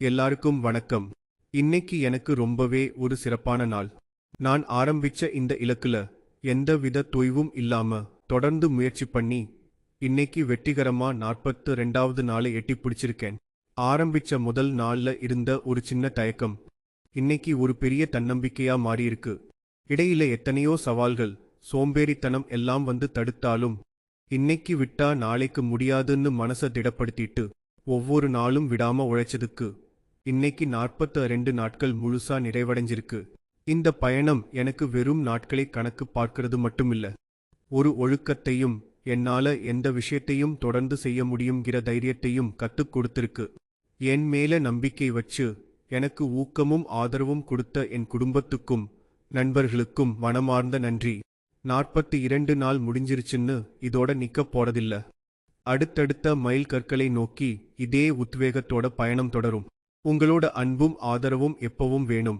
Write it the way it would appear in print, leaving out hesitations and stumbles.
எல்லாருக்கும் வணக்கம். இன்னைக்கு எனக்கு ரொம்பவே ஒரு சிறப்பான நாள். நான் ஆரம்பிச்ச இந்த இலக்குல எந்தவித தொய்வும் இல்லாம தொடர்ந்து முயற்சி பண்ணி இன்னைக்கு வெற்றிகரமா 42வது நாளை எட்டிப் பிடிச்சிருக்கேன். ஆரம்பிச்ச முதல் நாள்ல இருந்த ஒரு சின்ன தயக்கம் இன்னைக்கு ஒரு பெரிய தன்னம்பிக்கையா மாறியிருக்கு. இடையில எத்தனையோ சவால்கள், சோம்பேறித்தனம் எல்லாம் வந்து தடுத்தாலும் இன்னைக்கு விட்டா நாளைக்கு முடியாதுன்னு மனச திடப்படுத்திட்டு ஒவ்வொரு நாளும் விடாம உழைச்சதுக்கு இன்னைக்கு 42 நாட்கள் முழுசா நிறைவடைஞ்சிருக்கு. இந்த பயணம் எனக்கு வெறும் நாட்களை கணக்கு பார்க்கிறது மட்டுமில்ல, ஒரு ஒழுக்கத்தையும் என்னால எந்த விஷயத்தையும் தொடர்ந்து செய்ய முடியுங்கிற தைரியத்தையும் கத்துக் கொடுத்திருக்கு. என் மேல நம்பிக்கை வச்சு எனக்கு ஊக்கமும் ஆதரவும் கொடுத்த என் குடும்பத்துக்கும் நண்பர்களுக்கும் மனமார்ந்த நன்றி. 42 நாள் முடிஞ்சிருச்சுன்னு இதோட நிக்கப் போறதில்ல. அடுத்தடுத்த மைல் கற்களை நோக்கி இதே உத்வேகத்தோட பயணம் தொடரும். உங்களோட அன்பும் ஆதரவும் எப்பவும் வேணும்.